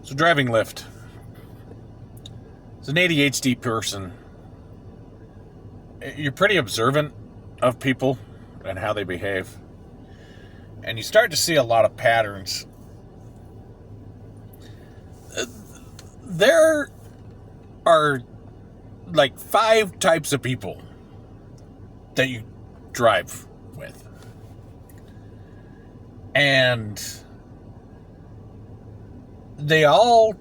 So driving Lyft. As an ADHD person, you're pretty observant of people and how they behave. And you start to see a lot of patterns. There are like 5 types of people that you drive with. And they all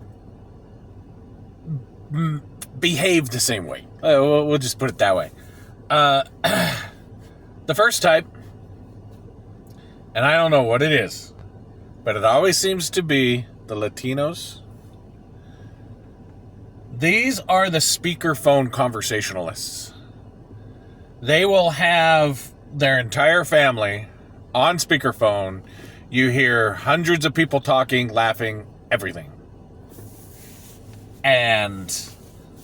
behave the same way. We'll just put it that way. The first type, and I don't know what it is, but it always seems to be the Latinos. These are the speakerphone conversationalists. They will have their entire family on speakerphone. You hear hundreds of people talking, laughing, everything. And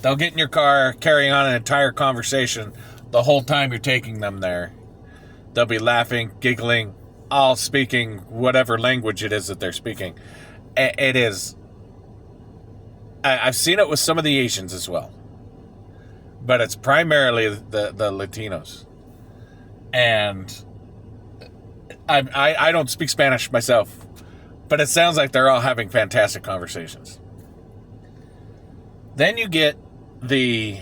they'll get in your car, carrying on an entire conversation the whole time you're taking them there. They'll be laughing, giggling, all speaking whatever language it is that they're speaking. It is... I've seen it with some of the Asians as well. But it's primarily the Latinos. And I don't speak Spanish myself, but it sounds like they're all having fantastic conversations. Then you get the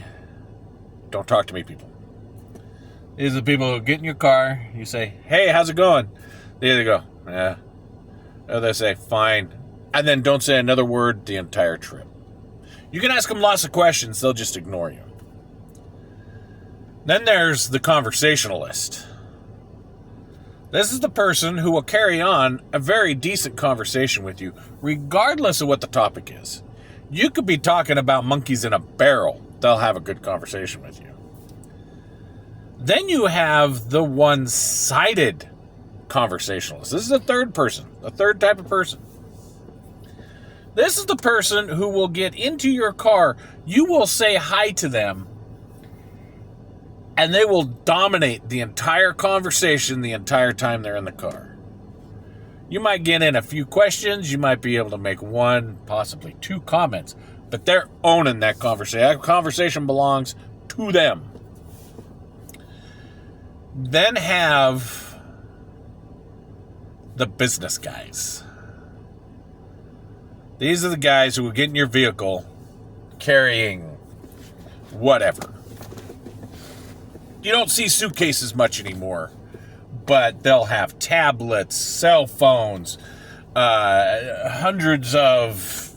don't talk to me people. These are the people who get in your car, you say, hey, how's it going? They either go, yeah. Or they say, fine. And then don't say another word the entire trip. You can ask them lots of questions, they'll just ignore you. Then there's the conversationalist. This is the person who will carry on a very decent conversation with you, regardless of what the topic is. You could be talking about monkeys in a barrel. They'll have a good conversation with you. Then you have the one-sided conversationalist. This is a third person, a third type of person. This is the person who will get into your car. You will say hi to them, and they will dominate the entire conversation the entire time they're in the car. You might get in a few questions. You might be able to make 1, possibly 2 comments. But they're owning that conversation. That conversation belongs to them. Then have the business guys. These are the guys who will get in your vehicle carrying whatever. You don't see suitcases much anymore, but they'll have tablets, cell phones, hundreds of,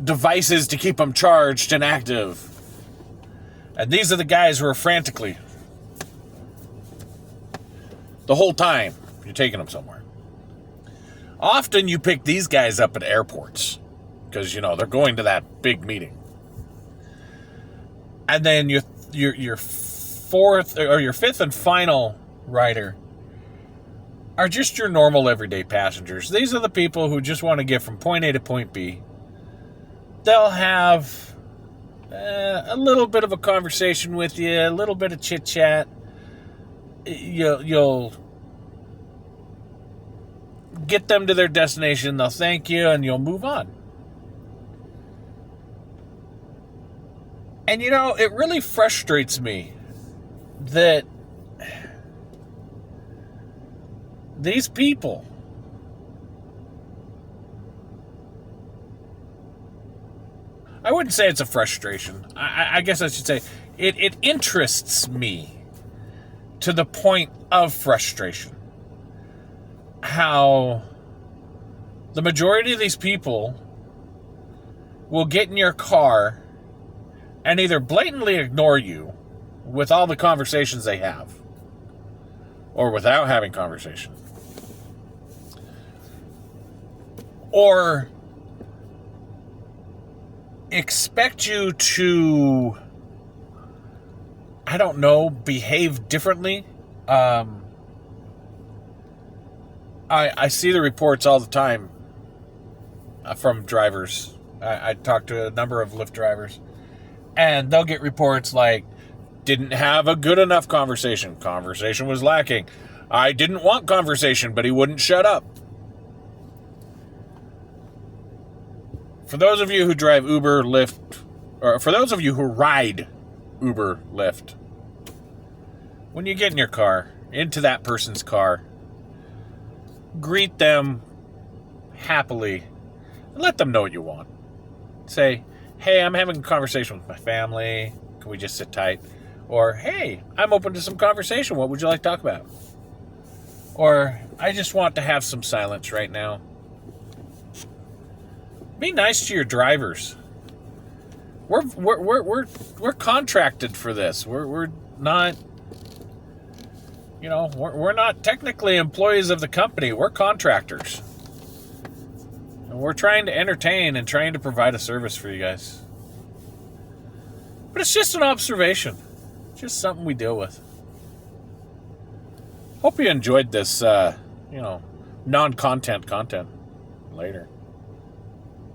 devices to keep them charged and active. And these are the guys who are frantically, the whole time you're taking them somewhere. Often you pick these guys up at airports because, they're going to that big meeting. And then your fourth or your fifth and final rider are just your normal everyday passengers. These are the people who just want to get from point A to point B. They'll have a little bit of a conversation with you, a little bit of chit chat. You'll get them to their destination. They'll thank you, and you'll move on. And it really frustrates me that these people I wouldn't say it's a frustration. I guess I should say it interests me to the point of frustration. How the majority of these people will get in your car and either blatantly ignore you with all the conversations they have, or without having conversation, or expect you to, behave differently. I see the reports all the time from drivers. I talk to a number of Lyft drivers, and they'll get reports like, didn't have a good enough conversation. Conversation was lacking. I didn't want conversation, but he wouldn't shut up. for those of you who drive Uber, Lyft, or for those of you who ride Uber, Lyft, when you get in your car, into that person's car, greet them happily and let them know what you want. Say, hey, I'm having a conversation with my family. Can we just sit tight? Or, hey, I'm open to some conversation. What would you like to talk about? Or, I just want to have some silence right now. Be nice to your drivers. We're contracted for this. We're not, we're not technically employees of the company. We're contractors. And we're trying to entertain and trying to provide a service for you guys. But it's just an observation. Just something we deal with. Hope you enjoyed this, non-content content. Later.